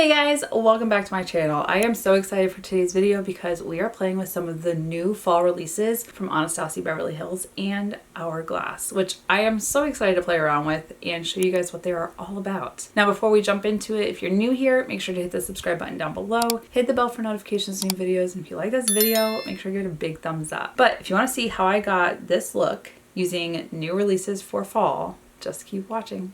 Hey guys, welcome back to my channel. I am so excited for today's video because we are playing with some of the new fall releases from Anastasia Beverly Hills and Hourglass, which I am so excited to play around with and show you guys what they are all about. Now before we jump into it, if you're new here, make sure to hit the subscribe button down below, hit the bell for notifications of new videos, and if you like this video, make sure to give it a big thumbs up. But if you want to see how I got this look using new releases for fall, just keep watching.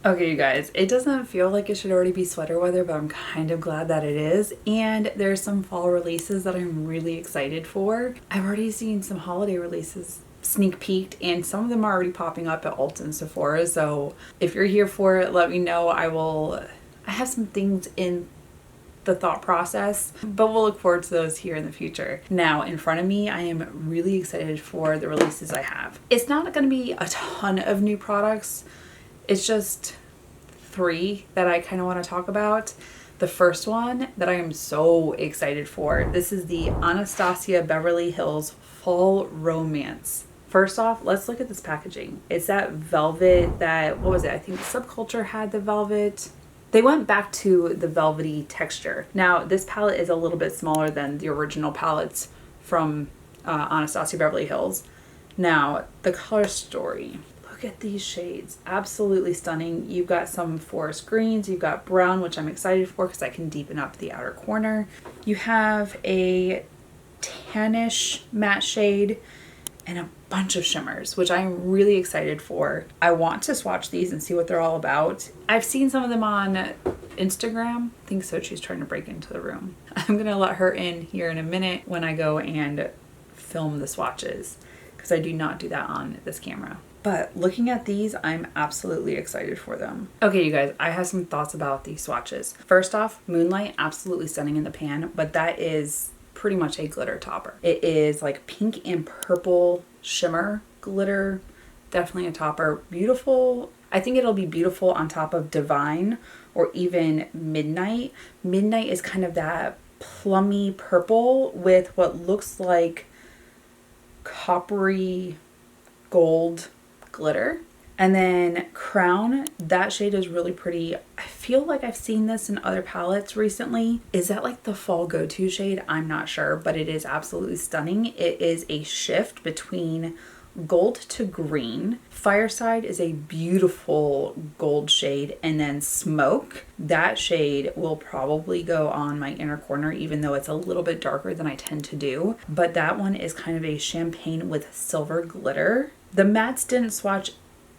Okay, you guys, it doesn't feel like it should already be sweater weather, but I'm kind of glad that it is. And there's some fall releases that I'm really excited for. I've already seen some holiday releases sneak peeked, and some of them are already popping up at Ulta and Sephora. So if you're here for it, let me know. I have some things in the thought process, but we'll look forward to those here in the future. Now in front of me, I am really excited for the releases I have. It's not going to be a ton of new products. It's just 3 that I kind of want to talk about. The first one that I am so excited for, this is the Anastasia Beverly Hills Fall Romance. First off, let's look at this packaging. It's that velvet that, what was it? I think Subculture had the velvet. They went back to the velvety texture. Now this palette is a little bit smaller than the original palettes from Anastasia Beverly Hills. Now the color story. Look at these shades, absolutely stunning. You've got some forest greens, you've got brown, which I'm excited for because I can deepen up the outer corner. You have a tannish matte shade and a bunch of shimmers, which I'm really excited for. I want to swatch these and see what they're all about. I've seen some of them on Instagram. I think so. She's trying to break into the room. I'm gonna let her in here in a minute when I go and film the swatches, because I do not do that on this camera. But looking at these, I'm absolutely excited for them. Okay, you guys, I have some thoughts about these swatches. First off, Moonlight, absolutely stunning in the pan, but that is pretty much a glitter topper. It is like pink and purple shimmer glitter, definitely a topper. Beautiful. I think it'll be beautiful on top of Divine or even Midnight. Midnight is kind of that plummy purple with what looks like coppery gold glitter. And then Crown, that shade is really pretty. I feel like I've seen this in other palettes recently. Is that like the fall go-to shade? I'm not sure, but it is absolutely stunning. It is a shift between gold to green. Fireside is a beautiful gold shade, and then Smoke, that shade will probably go on my inner corner, even though it's a little bit darker than I tend to do. But that one is kind of a champagne with silver glitter. The mattes didn't swatch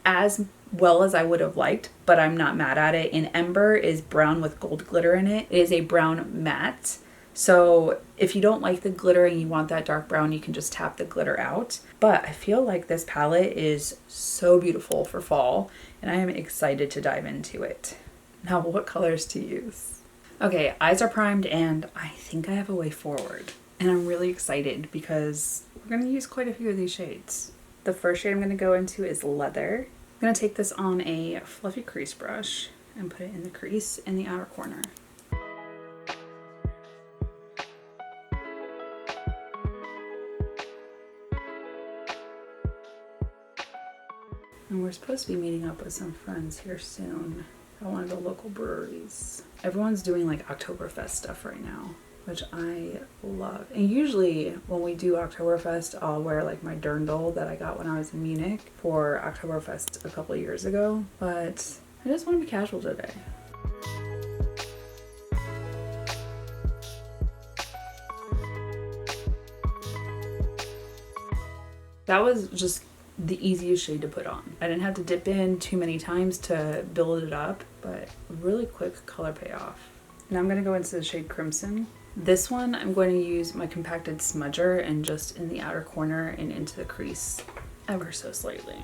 as well as I would have liked, but I'm not mad at it. And Ember is brown with gold glitter in it. It is a brown matte. So if you don't like the glitter and you want that dark brown, you can just tap the glitter out. But I feel like this palette is so beautiful for fall, and I am excited to dive into it. Now, what colors to use? Okay, eyes are primed, and I think I have a way forward. And I'm really excited because we're going to use quite a few of these shades. The first shade I'm going to go into is Leather. I'm going to take this on a fluffy crease brush and put it in the crease in the outer corner. And we're supposed to be meeting up with some friends here soon at one of the local breweries. Everyone's doing like Oktoberfest stuff right now, which I love. And usually when we do Oktoberfest, I'll wear like my dirndl that I got when I was in Munich for Oktoberfest a couple of years ago, but I just want to be casual today. That was just the easiest shade to put on. I didn't have to dip in too many times to build it up, but really quick color payoff. Now I'm going to go into the shade Crimson. This one, I'm going to use my compacted smudger and just in the outer corner and into the crease ever so slightly.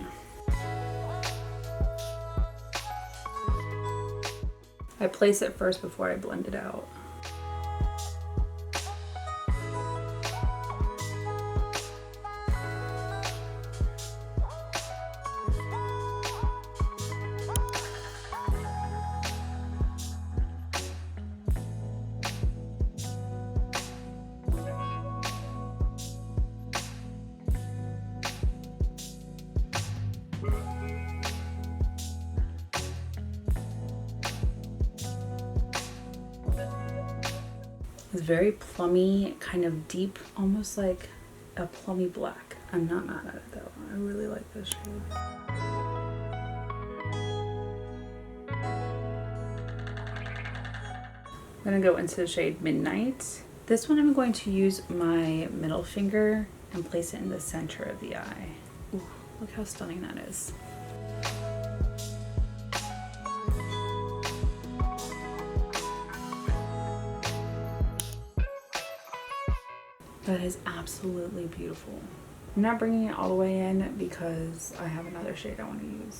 I place it first before I blend it out. It's very plummy, kind of deep, almost like a plummy black. I'm not mad at it though. I really like this shade. I'm gonna go into the shade Midnight. This one I'm going to use my middle finger and place it in the center of the eye. Ooh, look how stunning that is. That is absolutely beautiful. I'm not bringing it all the way in because I have another shade I want to use.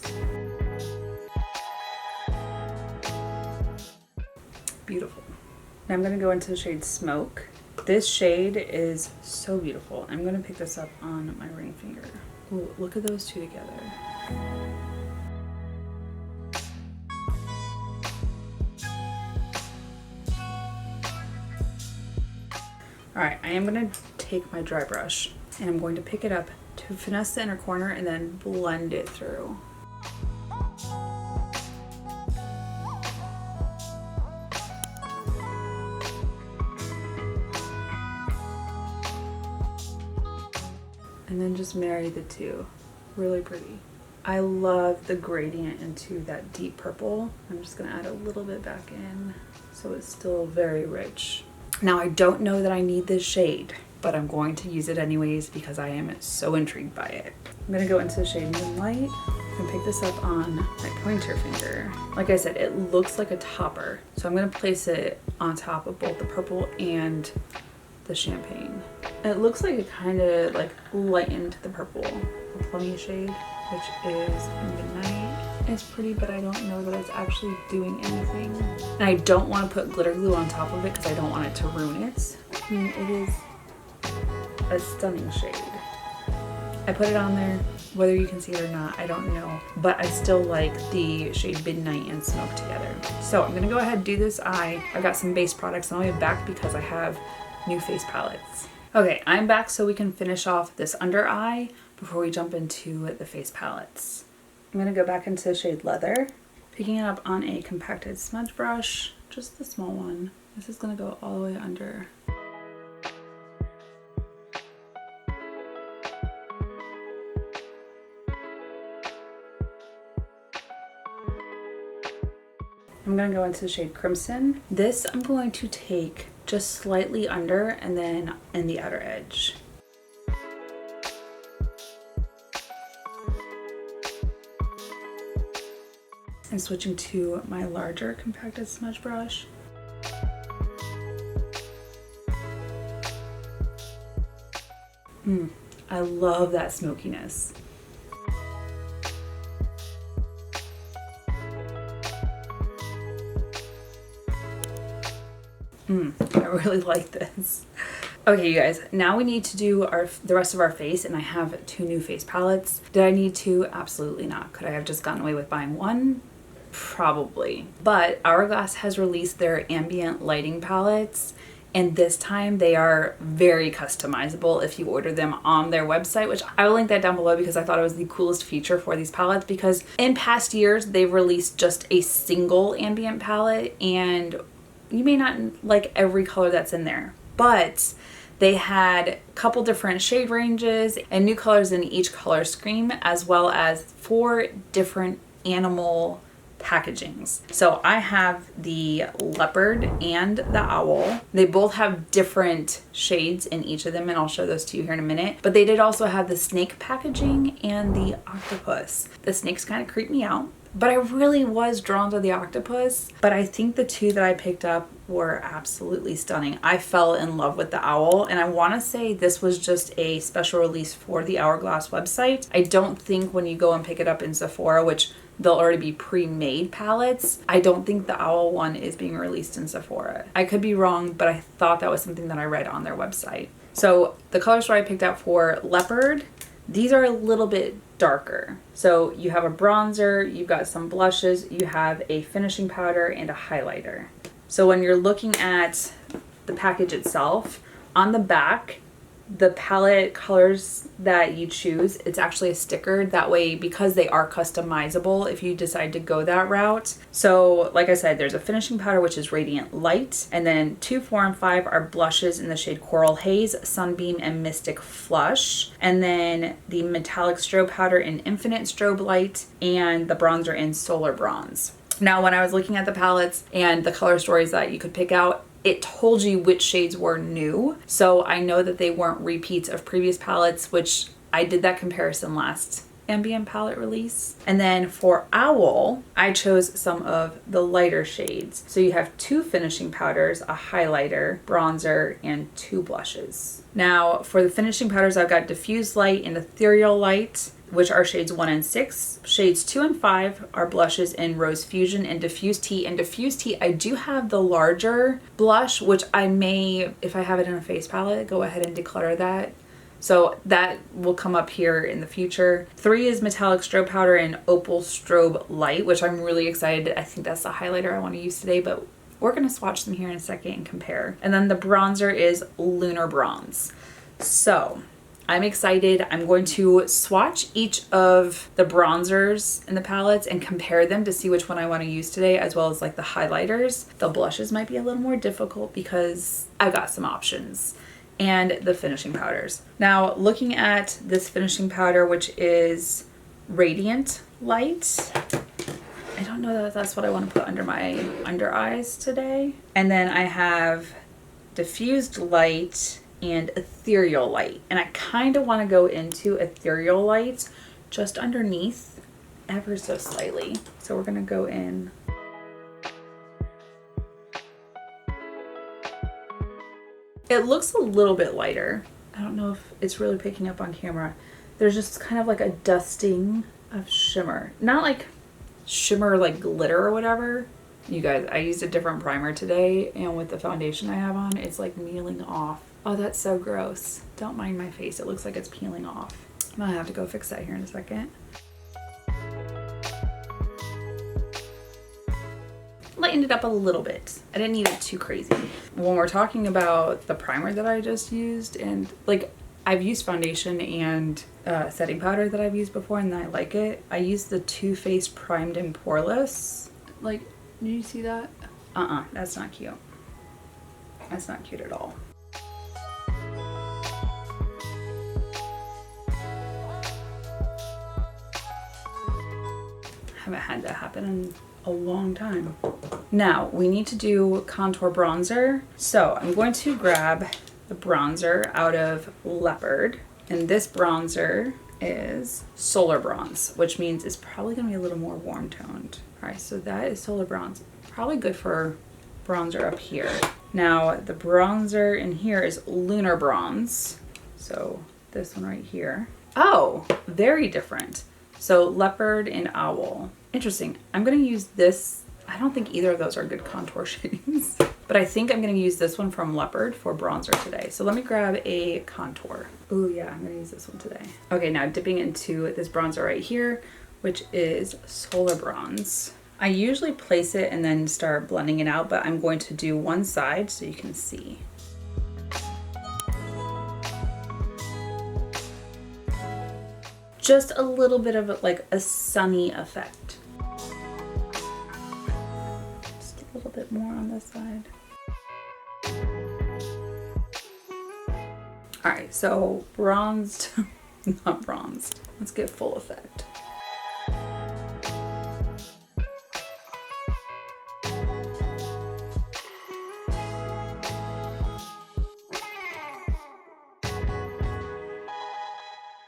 Beautiful. Now I'm going to go into the shade Smoke. This shade is so beautiful. I'm going to pick this up on my ring finger. Ooh, look at those two together. Alright, I am going to take my dry brush and I'm going to pick it up to finesse the inner corner and then blend it through. And then just marry the two. Really pretty. I love the gradient into that deep purple. I'm just going to add a little bit back in so it's still very rich. Now I don't know that I need this shade, but I'm going to use it anyways because I am so intrigued by it. I'm going to go into the shade Moonlight and pick this up on my pointer finger. Like I said, it looks like a topper. So I'm going to place it on top of both the purple and the champagne. It looks like it kind of like lightened the purple. The plummy shade, which is Midnight. It's pretty, but I don't know that it's actually doing anything. And I don't want to put glitter glue on top of it because I don't want it to ruin it. I mean, it is a stunning shade. I put it on there, whether you can see it or not, I don't know. But I still like the shade Midnight and Smoke together. So I'm gonna go ahead and do this eye. I've got some base products and I'll be back because I have new face palettes. Okay, I'm back so we can finish off this under eye before we jump into the face palettes. I'm going to go back into the shade Leather, picking it up on a compacted smudge brush, just the small one. This is going to go all the way under. I'm going to go into the shade Crimson. This I'm going to take just slightly under and then in the outer edge. I'm switching to my larger compacted smudge brush. I love that smokiness. I really like this. Okay, you guys, now we need to do the rest of our face, and I have two new face palettes. Did I need to? Absolutely not. Could I have just gotten away with buying one? Probably. But Hourglass has released their ambient lighting palettes, and this time they are very customizable if you order them on their website, which I will link that down below because I thought it was the coolest feature for these palettes, because in past years they've released just a single ambient palette and you may not like every color that's in there, but they had a couple different shade ranges and new colors in each color scheme, as well as 4 different animal packagings. So I have the leopard and the owl. They both have different shades in each of them, and I'll show those to you here in a minute. But they did also have the snake packaging and the octopus. The snakes kind of creep me out, but I really was drawn to the octopus. But I think the 2 that I picked up were absolutely stunning. I fell in love with the owl, and I want to say this was just a special release for the Hourglass website. I don't think when you go and pick it up in Sephora, which they'll already be pre-made palettes, I don't think the owl one is being released in Sephora. I could be wrong, but I thought that was something that I read on their website. So the colors that I picked out for leopard, these are a little bit darker. So you have a bronzer, you've got some blushes, you have a finishing powder and a highlighter. So when you're looking at the package itself, on the back, the palette colors that you choose, it's actually a sticker. That way, because they are customizable if you decide to go that route. So like I said, there's a finishing powder, which is Radiant Light. And then 2, 4, and 5 are blushes in the shade Coral Haze, Sunbeam, and Mystic Flush. And then the metallic strobe powder in Infinite Strobe Light, and the bronzer in Solar Bronze. Now, when I was looking at the palettes and the color stories that you could pick out, it told you which shades were new. So I know that they weren't repeats of previous palettes, which I did that comparison last Ambient palette release. And then for Owl, I chose some of the lighter shades. So you have 2 finishing powders, a highlighter, bronzer, and 2 blushes. Now for the finishing powders, I've got Diffused Light and Ethereal Light, which are shades 1 and 6. Shades 2 and 5 are blushes in Rose Fusion and Diffused Tea. And Diffused Tea, I do have the larger blush, which I may, if I have it in a face palette, go ahead and declutter that. So that will come up here in the future. 3 is Metallic Strobe Powder in Opal Strobe Light, which I'm really excited. I think that's the highlighter I want to use today, but we're going to swatch them here in a second and compare. And then the bronzer is Lunar Bronze. So I'm excited. I'm going to swatch each of the bronzers in the palettes and compare them to see which one I want to use today, as well as like the highlighters. The blushes might be a little more difficult because I've got some options. And the finishing powders. Now, looking at this finishing powder, which is Radiant Light, I don't know that that's what I want to put under my under eyes today. And then I have Diffused Light and Ethereal Light. And I kind of want to go into Ethereal Light just underneath ever so slightly. So we're going to go in. It looks a little bit lighter. I don't know if it's really picking up on camera. There's just kind of like a dusting of shimmer. Not like shimmer like glitter or whatever. You guys, I used a different primer today, and with the foundation I have on, it's like peeling off. Oh, that's so gross. Don't mind my face. It looks like it's peeling off. I'm gonna have to go fix that here in a second. Lightened it up a little bit. I didn't need it too crazy. When we're talking about the primer that I just used, and like I've used foundation and setting powder that I've used before and I like it. I used the Too Faced Primed and Poreless. Like, did you see that? That's not cute. That's not cute at all. Haven't had that happen in a long time. Now we need to do contour bronzer. So I'm going to grab the bronzer out of Leopard, and this bronzer is Solar Bronze, which means it's probably gonna be a little more warm toned. All right, so that is Solar Bronze. Probably good for bronzer up here. Now the bronzer in here is Lunar Bronze. So this one right here. Oh, very different. So Leopard and Owl. Interesting. I'm going to use this. I don't think either of those are good contour shades, but I think I'm going to use this one from Leopard for bronzer today. So let me grab a contour. Oh yeah, I'm going to use this one today. Okay, now dipping into this bronzer right here, which is Solar Bronze. I usually place it and then start blending it out, but I'm going to do one side so you can see. Just a little bit of like a sunny effect. Just a little bit more on this side. All right, so bronzed, not bronzed. Let's get full effect.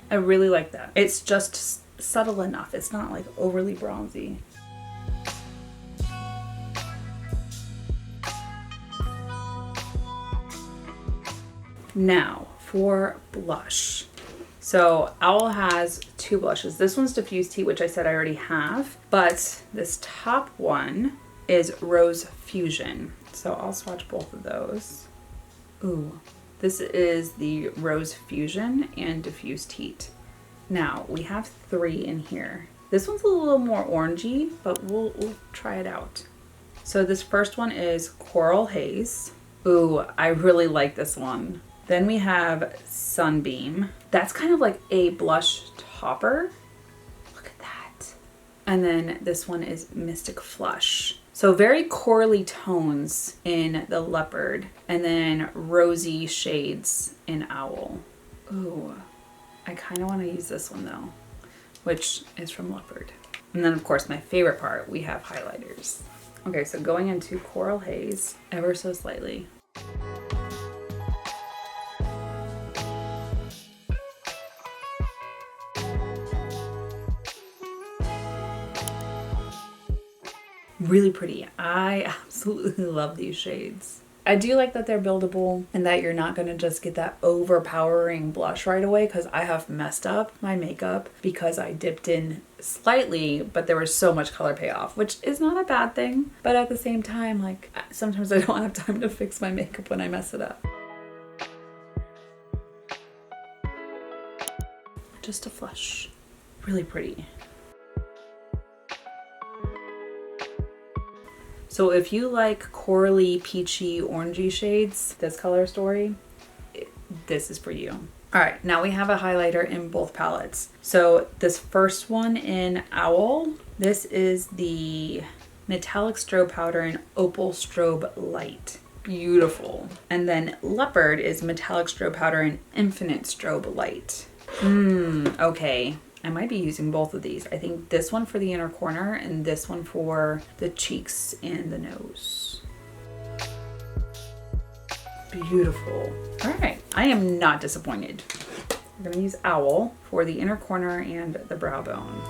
I really like that. It's just subtle enough. It's not like overly bronzy. Now for blush. So Owl has 2 blushes. This one's Diffused Tea, which I said I already have, but this top one is Rose Fusion. So I'll swatch both of those. Ooh. This is the Rose Fusion and Diffused Heat. Now, we have 3 in here. This one's a little more orangey, but we'll try it out. So this first one is Coral Haze. Ooh, I really like this one. Then we have Sunbeam. That's kind of like a blush topper. Look at that. And then this one is Mystic Flush. So very corally tones in the Leopard, and then rosy shades in Owl. Ooh, I kind of want to use this one though, which is from Leopard. And then of course my favorite part, we have highlighters. Okay, so going into Coral Haze, ever so slightly. Really pretty. I absolutely love these shades. I do like that they're buildable and that you're not going to just get that overpowering blush right away, because I have messed up my makeup because I dipped in slightly, but there was so much color payoff, which is not a bad thing. But at the same time, like, sometimes I don't have time to fix my makeup when I mess it up. Just a flush. Really pretty. So if you like corally, peachy, orangey shades, this color story, this is for you. All right, now we have a highlighter in both palettes. So this first one in Owl, this is the Metallic Strobe Powder in Opal Strobe Light. Beautiful. And then Leopard is Metallic Strobe Powder in Infinite Strobe Light. Okay. I might be using both of these. I think this one for the inner corner and this one for the cheeks and the nose. Beautiful. All right, I am not disappointed. We're gonna use Owl for the inner corner and the brow bone.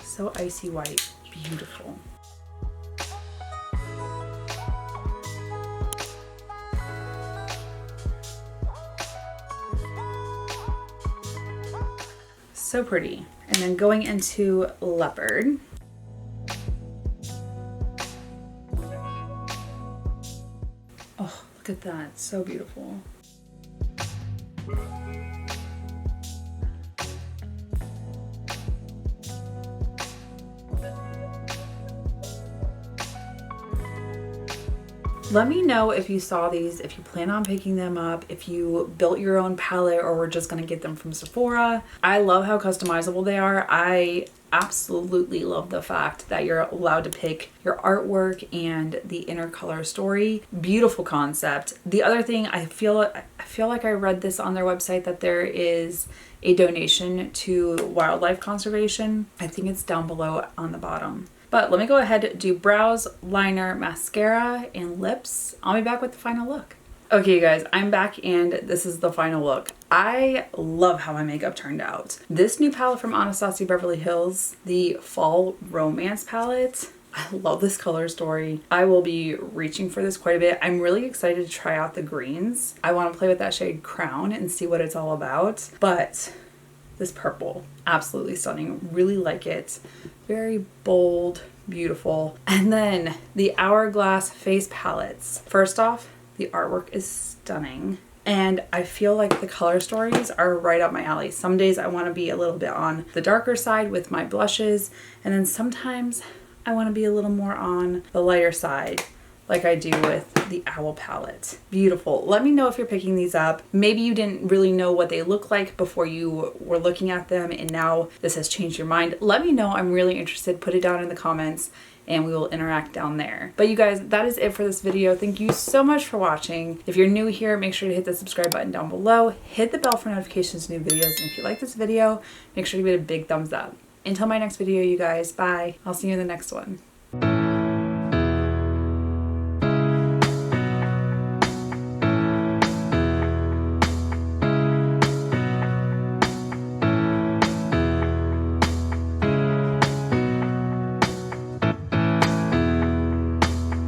So icy white, beautiful. So pretty. And then going into Leopard. Oh, look at that. So beautiful. Let me know if you saw these, if you plan on picking them up, if you built your own palette or were just gonna get them from Sephora. I love how customizable they are. I absolutely love the fact that you're allowed to pick your artwork and the inner color story. Beautiful concept. The other thing, I feel like I read this on their website that there is a donation to wildlife conservation. I think it's down below on the bottom. But let me go ahead and do brows, liner, mascara, and lips. I'll be back with the final look. Okay, you guys, I'm back and this is the final look. I love how my makeup turned out. This new palette from Anastasia Beverly Hills, the Fall Romance palette, I love this color story. I will be reaching for this quite a bit. I'm really excited to try out the greens. I want to play with that shade Crown and see what it's all about. But this purple, absolutely stunning. Really like it. Very bold, beautiful. And then the Hourglass face palettes. First off, the artwork is stunning. And I feel like the color stories are right up my alley. Some days I want to be a little bit on the darker side with my blushes. And then sometimes I want to be a little more on the lighter side, like I do with the Owl palette. Beautiful. Let me know if you're picking these up. Maybe you didn't really know what they look like before you were looking at them and now this has changed your mind. Let me know. I'm really interested. Put it down in the comments and we will interact down there. But you guys, that is it for this video. Thank you so much for watching. If you're new here, make sure to hit the subscribe button down below. Hit the bell for notifications of new videos. And if you like this video, make sure to give it a big thumbs up. Until my next video, you guys, bye. I'll see you in the next one.